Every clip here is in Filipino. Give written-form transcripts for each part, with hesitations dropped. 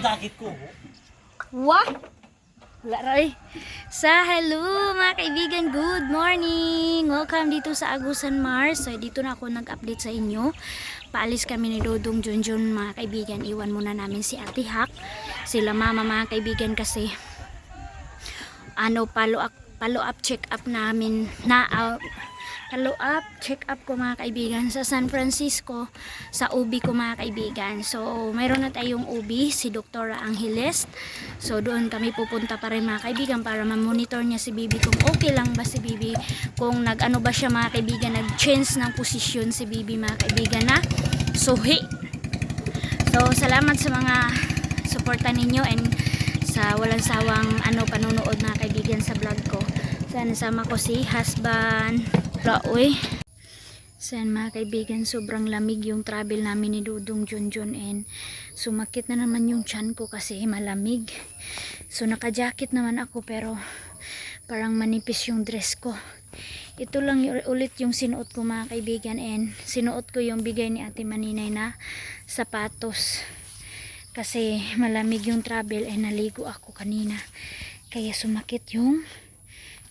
jacket ko. Wah! Wala ray. Sa hello mga kaibigan, good morning! Welcome dito sa Agusan Mars. So dito na ako nag-update sa inyo. Paalis kami ni Dodong Junjun mga kaibigan. Iwan muna namin si Ate Hak. Sila mama mga kaibigan kasi follow up check up namin na follow up check up ko mga kaibigan sa San Francisco sa UBI ko mga kaibigan. So mayroon na tayong UBI si Dr. Angeles. So doon kami pupunta pa rin mga kaibigan para ma-monitor niya si Bibi kung okay lang ba si Bibi, kung nag-ano ba siya mga kaibigan, nag-change ng posisyon si Bibi mga kaibigan na suhi. So salamat sa mga suporta ninyo and sa walang sawang panunood mga kaibigan sa vlog ko. Sana sama ko si husband Raoy. San mga kaibigan, sobrang lamig yung travel namin ni Dudong Junjun and sumakit na naman yung tiyan ko kasi malamig. So naka-jacket naman ako pero parang manipis yung dress ko. Ito lang ulit yung sinuot ko mga kaibigan and sinuot ko yung bigay ni Ate Maninay na sapatos. Kasi malamig yung travel and naligo ako kanina. Kaya sumakit yung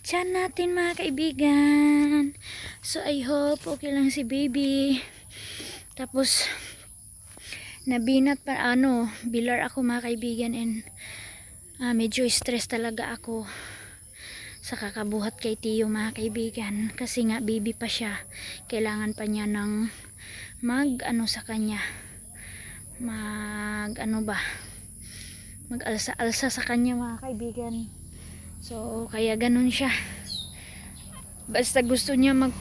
tiyan natin mga kaibigan. So I hope okay lang si baby. Tapos nabinat pa bilar ako mga kaibigan and medyo stress talaga ako sa kakabuhat kay Tio mga kaibigan. Kasi nga baby pa siya. Kailangan pa niya ng sa kanya. Mag-alsa-alsa sa kanya mga kaibigan. So kaya ganun siya. Basta gusto niya mga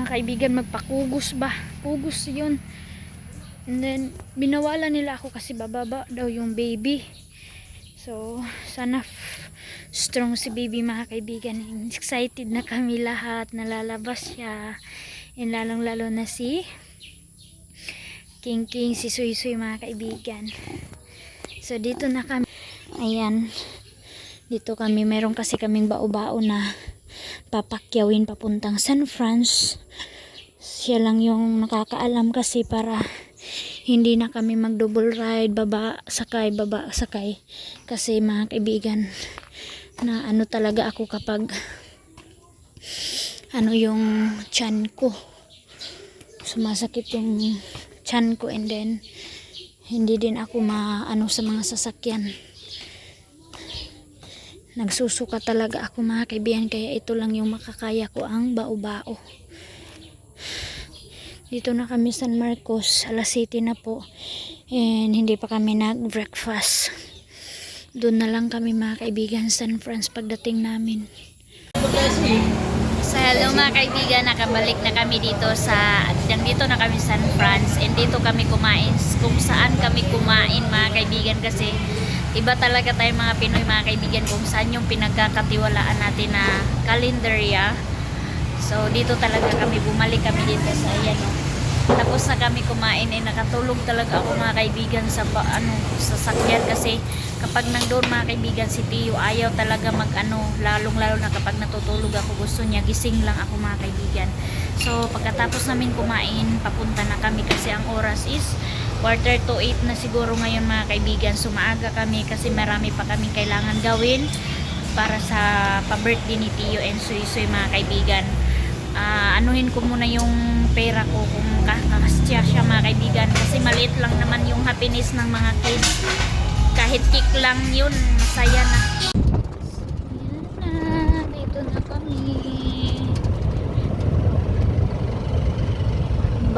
kaibigan, magpakugos ba? Pugos yun. And then binawala nila ako kasi bababa daw yung baby. So sana strong si baby mga kaibigan. Excited na kami lahat, nalalabas siya. And lalong lalo na si King si Suy mga kaibigan. So dito na kami. Ayan. Dito kami, meron kasi kaming bao-bao na papakyawin papuntang San Franz. Siya lang yung nakakaalam kasi para hindi na kami mag-double ride, baba, sakay. Kasi mga kaibigan, na talaga ako kapag yung tiyan ko. Sumasakit yung tiyan ko and then hindi din ako sa mga sasakyan. Nagsusuka talaga ako mga kaibigan, kaya ito lang yung makakaya ko, ang bao-bao. Dito na kami San Marcos, alas 7 na po and hindi pa kami nag-breakfast. Doon na lang kami mga kaibigan San Franz pagdating namin. So hello mga kaibigan, nakabalik na kami dito na kami San Franz and dito kami kumain kung saan kami kumain mga kaibigan kasi iba talaga tayo mga Pinoy mga kaibigan kung saan yung pinagkakatiwalaan natin na kalendarya. So dito talaga bumalik kami dito sa tapos na kami kumain eh, nakatulog talaga ako mga kaibigan sa sakyan kasi kapag nandun mga kaibigan si Tio ayaw talaga lalong lalo na kapag natutulog ako, gusto niya gising lang ako mga kaibigan. So pagkatapos namin kumain, papunta na kami kasi ang oras is 7:45 na siguro ngayon mga kaibigan. So maaga kami kasi marami pa kaming kailangan gawin para sa pa-birthday ni Tio and Suy mga kaibigan. Anuhin ko muna yung pera ko kung kakasya siya mga kaibigan kasi maliit lang naman yung happiness ng mga kids. Kahit cake lang yun, masaya na. Ayan na, dito na kami.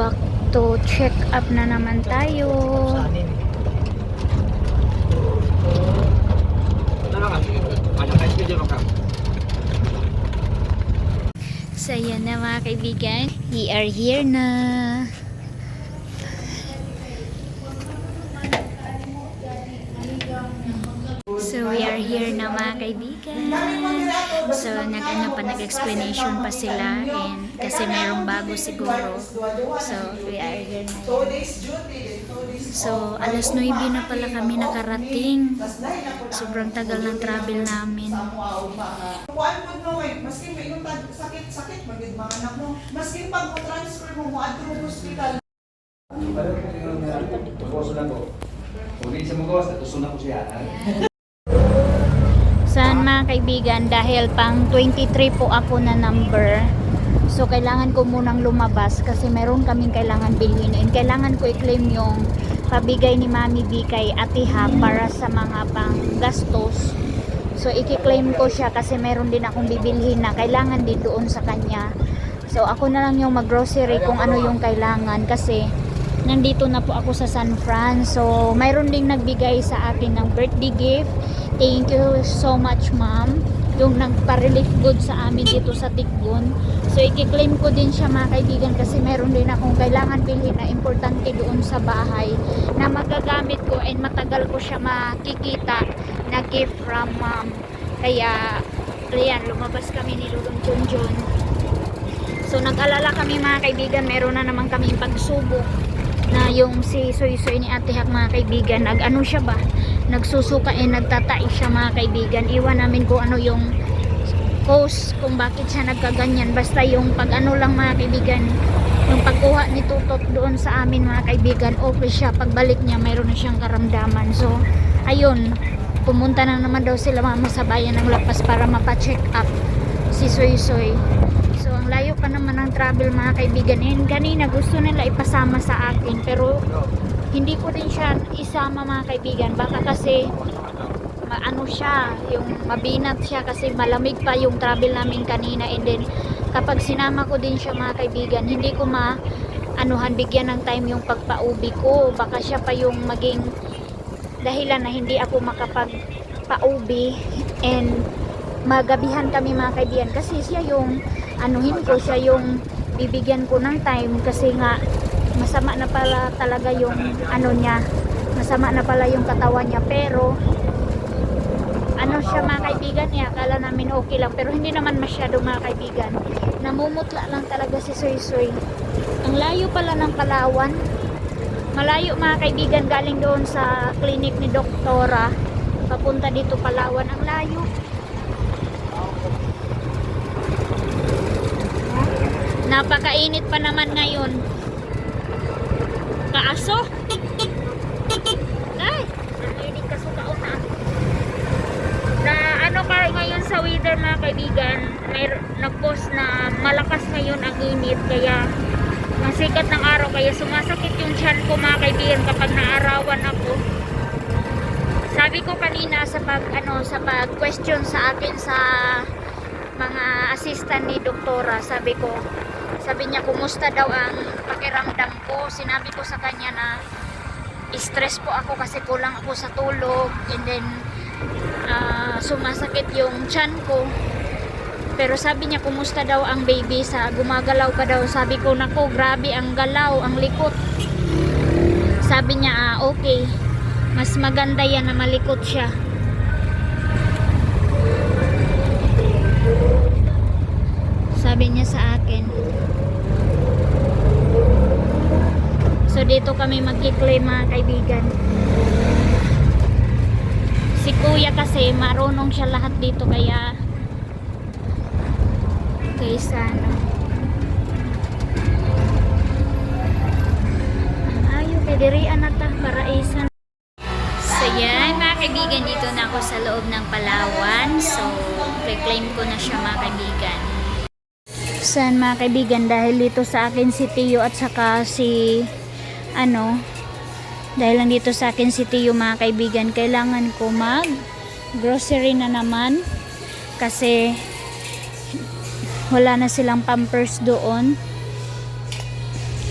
Back to check up na naman tayo. So yan na mga kaibigan, we are here na. So we are here na mga kaibigan. So nag-explanation pa sila and kasi mayroong bago siguro. So we are here na. So alas 9 na pala kami nakarating. Sobrang tagal ng travel namin. Maski may yung sakit magid mga anak mo, maski pag mo transfer mo adto mo hospital. Kunin siya magawas, natusunan ko siya. Saan mga kaibigan, dahil pang 23 po ako na number, so kailangan ko munang lumabas kasi meron kaming kailangan bilhin and kailangan ko i-claim yung pabigay ni Mami B kay Ate Ha para sa mga pang gastos. So i-claim ko siya kasi meron din akong bibilhin na kailangan din doon sa kanya. So ako na lang yung mag-grocery kung ano yung kailangan kasi nandito na po ako sa San Fran. So mayroon ding nagbigay sa akin ng birthday gift. Thank you so much, ma'am. Yung nagpa-relief good sa amin dito sa Tikbon. So, i-claim ko din siya mga kaibigan kasi meron din akong kailangan bilhin na importante doon sa bahay na magagamit ko and matagal ko siya makikita na gift from mom. Kaya, ayan, lumabas kami ni Lulong Junjun. So, nag-alala kami mga kaibigan, meron na naman kaming pagsubok na yung si Soy Soy ni Ate Hak mga kaibigan, nag-ano siya ba? Nagsusuka nagtatai siya mga kaibigan. Iwan namin kung ano yung cause kung bakit siya nagkaganyan. Basta yung pag ano lang mga kaibigan, yung pagkuha ni Tutot doon sa amin mga kaibigan, okay siya. Pagbalik niya mayroon na siyang karamdaman. So ayun, pumunta na naman daw sila mama sa bayan ng Lapas para mapa-check up si Soy Soy. So ang layo pa naman ng travel mga kaibigan. And kanina gusto nila ipasama sa akin pero hindi ko din siya isama mga kaibigan. Baka kasi ano siya, yung mabinat siya kasi malamig pa yung travel namin kanina. And then kapag sinama ko din siya mga kaibigan, hindi ko bigyan ng time yung pagpaubi ko. Baka siya pa yung maging dahilan na hindi ako makapagpaubi and magabihan kami mga kaibigan kasi siya yung siya yung bibigyan ko ng time kasi nga masama na pala talaga yung masama na pala yung katawan niya pero siya mga kaibigan niya, akala namin okay lang pero hindi naman masyado mga kaibigan, namumutla lang talaga si Soy Soy. Ang layo pala ng Palawan, malayo mga kaibigan, galing doon sa clinic ni Doktora papunta dito Palawan, ang layo. Napakainit pa naman ngayon. Kaaso? Ay, narinig ka sukaon na ano ka ngayon sa weather mga kaibigan, may nag-post na malakas ngayon ang init kaya ang sikat ng araw kaya sumasakit yung tiyan ko mga kaibigan kapag naarawan ako. Sabi ko kanina sa pag question sa akin sa mga assistant ni Doktora, sabi niya kumusta daw ang pakiramdam ko. Sinabi ko sa kanya na stress po ako kasi kulang ako sa tulog and then sumasakit yung tiyan ko. Pero sabi niya kumusta daw ang baby, sa gumagalaw pa daw. Sabi ko nako, grabe ang galaw, ang likot. Sabi niya okay, mas maganda yan na malikot siya. Sabi niya sa akin. So dito kami magki-claim mga kaibigan. Si kuya kasi marunong siya lahat dito kaya sana ayo pedirian na ta para isan. So yan mga kaibigan, dito na ako sa loob ng Palawan. So reclaim ko na siya mga kaibigan. Saan mga kaibigan, dahil dito sa akin si Tio at saka si dahil lang dito sa akin si Tio mga kaibigan, kailangan ko mag grocery na naman kasi wala na silang pampers doon.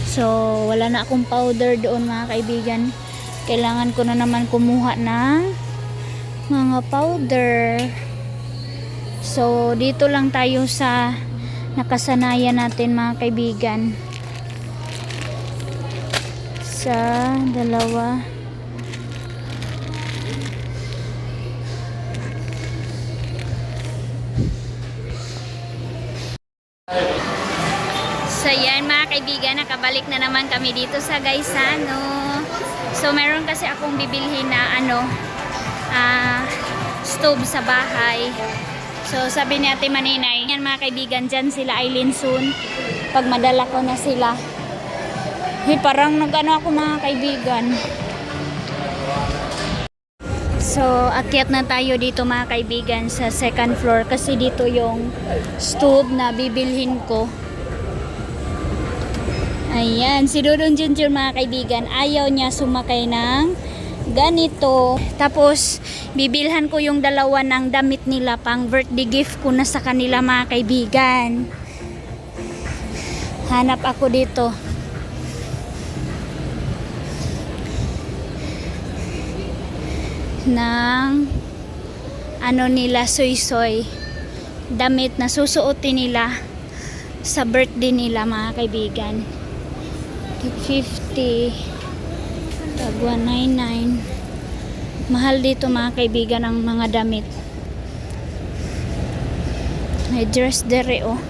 So wala na akong powder doon mga kaibigan, kailangan ko na naman kumuha ng mga powder. So dito lang tayo sa nakasanayan natin mga kaibigan, sa dalawa. So yan mga kaibigan, nakabalik na naman kami dito sa Gaisano. So meron kasi akong bibilhin na stove sa bahay. So sabi ni Ate Maninay, yan mga kaibigan, dyan sila Aileen soon pag madala ko na sila. Parang nag-ano ako mga kaibigan, So, akyat na tayo dito mga kaibigan sa second floor kasi dito yung stove na bibilhin ko. Ayan, si Dudong Junjun mga kaibigan, ayaw niya sumakay ng ganito. Tapos, bibilhan ko yung dalawa ng damit nila pang birthday gift ko na sa kanila mga kaibigan. Hanap ako dito. Ng ano nila, soy damit na susuotin nila sa birthday nila mga kaibigan. 50 tag 199. Mahal dito mga kaibigan ang mga damit. May dress dere oh.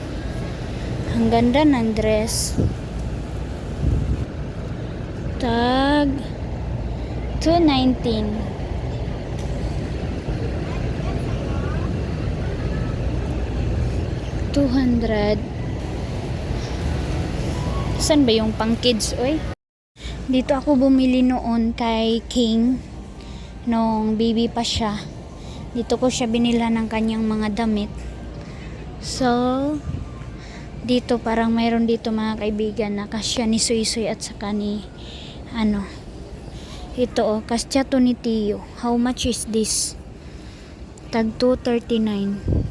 Ang ganda ng dress. Tag 219. 200. Saan ba yung pang kids oy? Dito ako bumili noon kay King nung baby pa siya. Dito ko siya binila ng kanyang mga damit. So dito parang mayroon dito mga kaibigan na kasya ni Suy at saka ni ano ito oh, kasya to ni Tio. How much is this? Tag 239.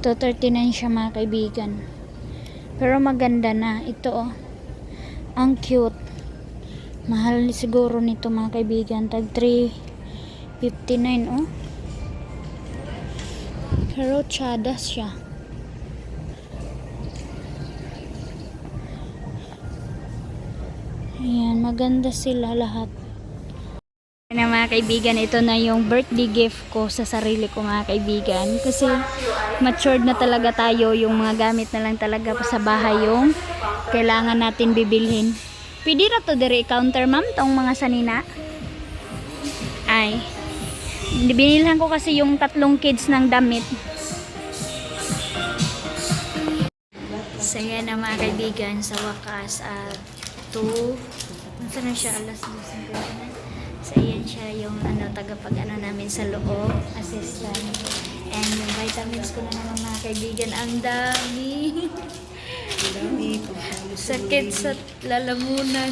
239 siya mga kaibigan. Pero maganda na. Ito oh. Ang cute. Mahal siguro nito mga kaibigan. Tag 359 oh. Pero chadas siya. Ayan. Maganda sila lahat. Na mga kaibigan, ito na yung birthday gift ko sa sarili ko mga kaibigan kasi matured na talaga tayo, yung mga gamit na lang talaga sa bahay yung kailangan natin bibilhin. Pwede na to dire counter ma'am tong mga sanina ay binilhan ko kasi yung 3 kids ng damit. So yan na mga kaibigan, sa wakas at 2 na siya alas 2:50. So, ayan siya yung tagapag namin sa loob, assistant. And yung vitamins ko na naman mga kaibigan, ang dami. Sakit sa lalamunan.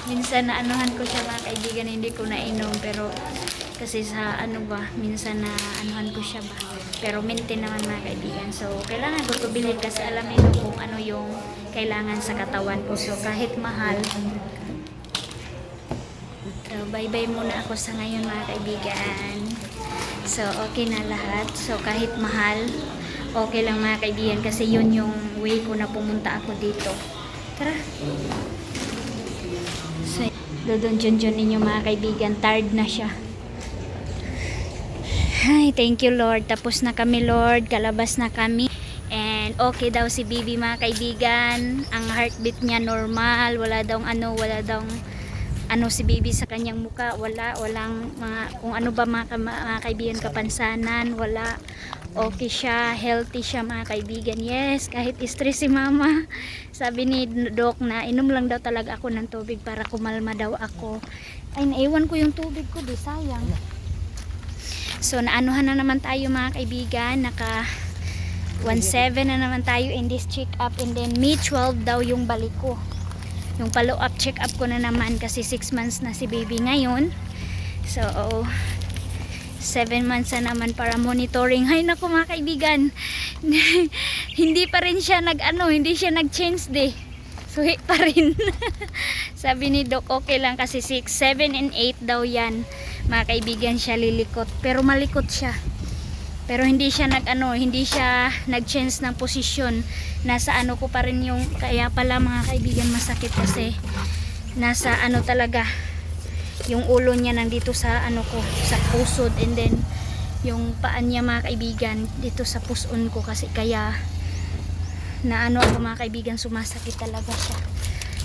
Minsan naanuhan ko siya mga kaibigan, hindi ko nainom. Pero kasi sa minsan naanuhan ko siya ba. Pero maintain naman mga kaibigan. So, kailangan ko ito bilhin kasi alam nyo kung ano yung kailangan sa katawan ko. So, kahit mahal, bye-bye muna ako sa ngayon mga kaibigan. So, okay na lahat. So, kahit mahal, okay lang mga kaibigan kasi yun yung way ko na pumunta ako dito. Tara! So, Dudong Junjun ninyo mga kaibigan. Tired na siya. Ay, thank you Lord. Tapos na kami Lord. Kalabas na kami. And okay daw si Bibi mga kaibigan. Ang heartbeat niya normal. Wala daw si baby sa kanyang muka, walang mga kung ano ba mga kaibigan kapansanan, wala, okay siya, healthy siya mga kaibigan. Yes, kahit stress si mama, sabi ni doc na inom lang daw talaga ako ng tubig para kumalma daw ako. Ay, naiwan ko yung tubig ko, di sayang. So naanuhan na naman tayo mga kaibigan, naka 17 na naman tayo in this check up, and then May 12 daw yung balik ko. Yung follow up check up ko na naman kasi 6 months na si baby ngayon. So 7 months na naman para monitoring. Hay nako mga kaibigan. Hindi pa rin siya hindi siya nag-change day. Suhi pa rin. Sabi ni doc okay lang kasi 6, 7 and 8 daw yan. Mga kaibigan siya lilikot. Pero malikot siya. Pero hindi siya hindi siya nag-change ng posisyon. Nasa ko pa rin yung, kaya pala mga kaibigan masakit kasi nasa talaga yung ulo niya nandito sa ko, sa pusod, and then yung paan niya mga kaibigan dito sa puson ko kasi kaya na ako mga kaibigan, sumasakit talaga siya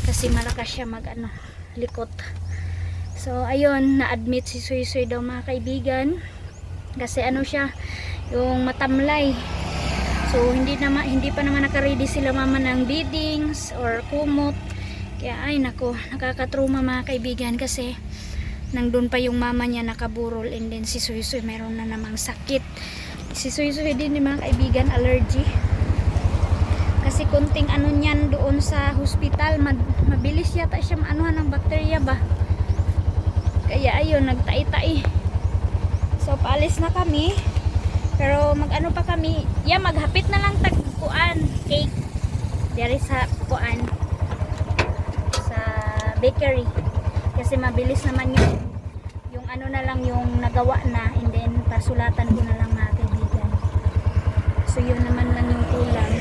kasi malakas siya likot. So ayun, na-admit si Suy daw mga kaibigan kasi siya yung matamlay. So hindi pa naman naka-ready sila mama ng beadings or kumot. Kaya ay nako, nakakatruma mga kaibigan kasi Nandun pa yung mama niya nakaburol, and then si Suy meron na namang sakit. Si Suy din ni mga kaibigan, allergy. Kasi kunting ano niyan doon sa hospital, mabilis yata siya maanuhan ng bakterya ba. Kaya ayun, nagtai-tai. So paalis na kami. Pero mag-ano pa kami, maghapit na lang tagkuan, cake. Dari sa kuan, sa bakery. Kasi mabilis naman yung ano na lang yung nagawa na, and then pasulatan ko na lang mga kaibigan. So yun naman lang yung ulam.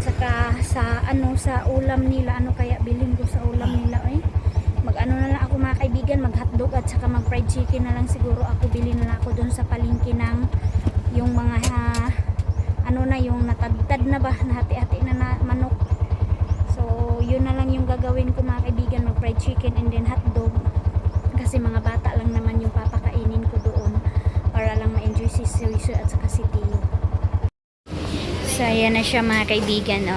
Saka sa ulam nila, ano kaya bilhin ko sa ulam nila mag-ano na lang ako mga kaibigan, mag hotdog at saka mag fried chicken na lang siguro ako. Bilhin na lang ako dun sa palengke ng yung mga ano na yung natagtad na ba, nahati-hati na manok. So yun na lang yung gagawin ko mga kaibigan, mag fried chicken and then hotdog. Kasi mga bata lang naman yung papakainin ko doon para lang ma-enjoy si Suy at saka si Tio. So ayan na siya mga kaibigan,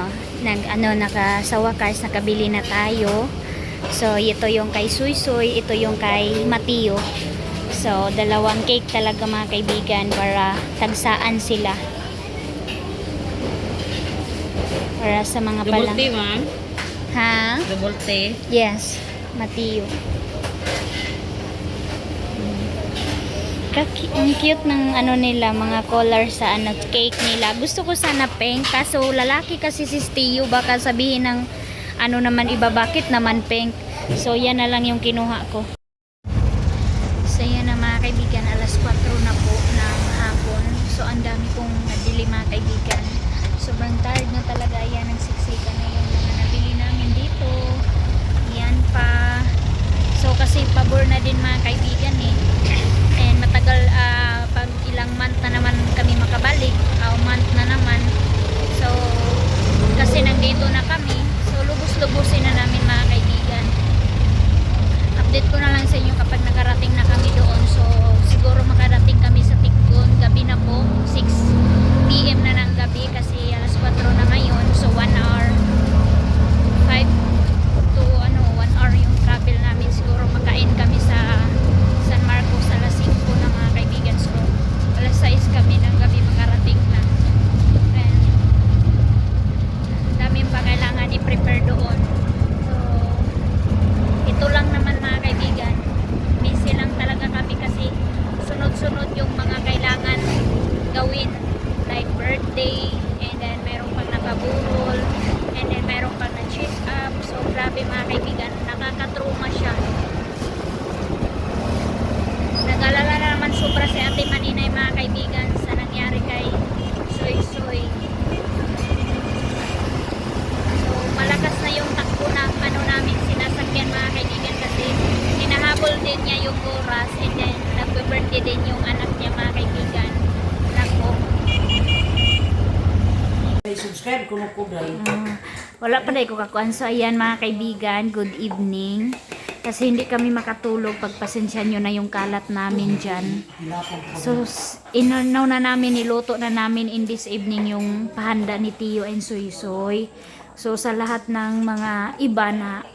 sa wakas nakabili na tayo. So ito yung kay Suy, ito yung kay Mateo. So dalawang cake talaga mga kaibigan para tagsaan sila. Para sa mga palang. Double tea, ma'am? Ha? Double tea? Yes, Mateo. Ang cute ng ano nila, mga color sa cake nila. Gusto ko sana pink, kaso lalaki kasi si Tio, baka sabihin ng ano naman iba, bakit naman pink. So yan na lang yung kinuha ko. So yan na mga kaibigan, alas 4 na po ng hapon. So ang dami kong nabili mga kaibigan. Sobrang tired na talaga. Ayan, nagsiksika na yung mga nabili namin dito. Yan pa. So kasi pabor na din mga kaibigan and matagal pag ilang month na naman kami makabalik, month na naman. So kasi nandito na kami, so lubos-lubusin na namin mga kaibigan. Update ko na lang sa inyo kapag nakarating na kami doon. So siguro makarating kami sa Tikon gabi na po, 6 PM na ng gabi kasi alas 4 na ngayon. So 1 hour 5 to 1 hour yung travel namin. Siguro makain kami sa San Marcos alas 5 na mga kaibigan. So alas 6 kami ng gabi makarating na. And daming pa kailangan i-prepare doon. So ito lang naman mga kaibigan. Busy lang talaga kami kasi sunod-sunod yung mga kailangan gawin. Like birthday, and then meron pang nakaburol, and then meron pang na-check up. So grabe mga kaibigan, nakakatruma siya. Nag-alala na naman sobra si Ate Maninay mga kaibigan sa nangyari kay Suy. So malakas na yung takbo na namin sinasakyan mga kaibigan kasi hinahabol din niya yung oras, and then nagbe-birthday din yung anak niya mga kaibigan. Nako. Subscribe ko ko dahil. Wala pa dahil ko kakuan. So ayan mga kaibigan, good evening. Kasi hindi kami makatulog, pagpasensya nyo na yung kalat namin dyan. So inaw na namin, niluto na namin in this evening yung pahanda ni Tio and Suy. So sa lahat ng mga iba na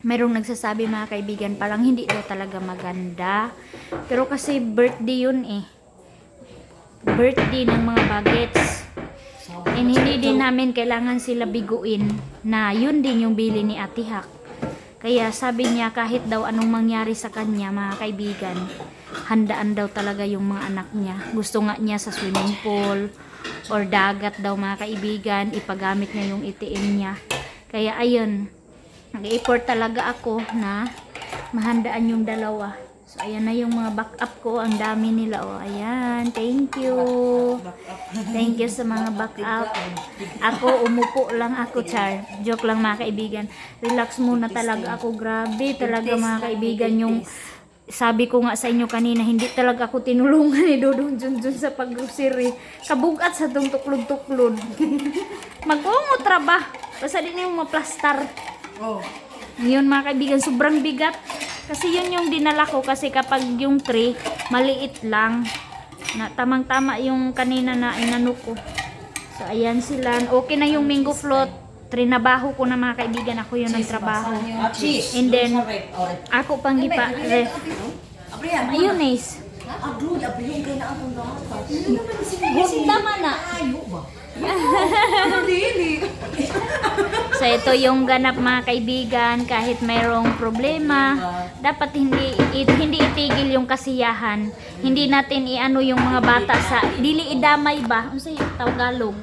mayroong nagsasabi mga kaibigan, parang hindi daw talaga maganda. Pero kasi birthday yun birthday ng mga bagets. And hindi din namin kailangan sila biguin na yun din yung bili ni Ate Hak. Kaya sabi niya kahit daw anong mangyari sa kanya mga kaibigan, handaan daw talaga yung mga anak niya. Gusto nga niya sa swimming pool or dagat daw mga kaibigan, ipagamit niya yung ATM niya. Kaya ayun, nag-effort talaga ako na mahandaan yung dalawa. So ayan na yung mga backup ko, ang dami nila. Ayan, thank you. Thank you sa mga backup. Ako, umupo lang ako, char. Joke lang mga kaibigan. Relax muna talaga ako. Grabe talaga mga kaibigan. Yung sabi ko nga sa inyo kanina, hindi talaga ako tinulungan ni Dodong Junjun sa pag-grocery. Kabugat sa itong tuklod-tuklod. Mag-ungotra ba? Basta din yung maplastar. Ngayon mga kaibigan, sobrang bigat. Kasi yun yung dinala ko kasi kapag yung tray, maliit lang. Na tamang-tama yung kanina na inano ko. So ayan sila. Okay na yung mango float. trinabaho ko na mga kaibigan, ako yung nagtrabaho. Cheese. And then, Oret. ako pang gipa, mayonnaise. Aduh, abi yung kay na atong dapat. Tama na. Ayo ba? So ito yung ganap mga kaibigan, kahit mayroong problema, dapat hindi itigil yung kasiyahan. Hindi natin iano yung mga bata sa dili idamay ba? Ano sa Tagalog?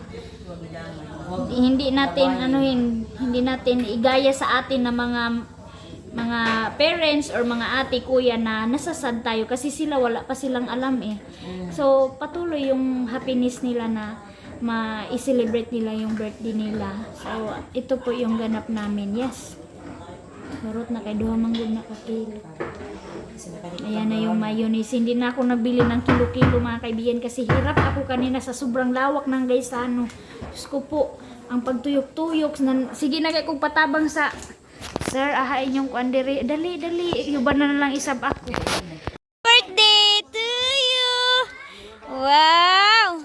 Hindi natin igaya sa atin na mga parents or mga ate kuya na nasasad tayo kasi sila wala pa silang alam eh. So patuloy yung happiness nila na ma-celebrate nila yung birthday nila. So ito po yung ganap namin. Yes. Marot na kay duha manggod na kakilo. Ayan na yung mayonnaise. Hindi na ako nabili ng kilo-kilo mga kaibigan kasi hirap ako kanina sa sobrang lawak ng Gaisano. Diyos ko po, ang pagtuyok-tuyok. Sige na kay kong patabang sa sir, ahain yung kuandiri. Dali. Yuban na lang isab ako. Birthday to you! Wow!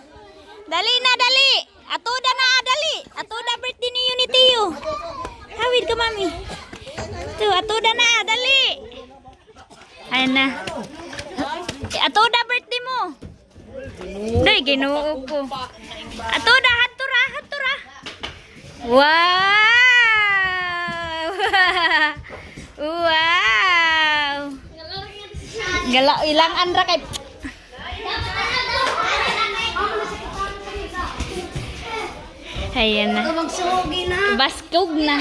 Dali na, dali! Atuda na, dali! Atuda birthday ni Unity you! Hawid ka, mami! Ito, atuda na, dali! Ayan na. Atuda birthday mo! Day, ginoo ko. Atuda, hatura! Wow! Wow! Gala, ilang andra kay... Ayan na. Baskog na.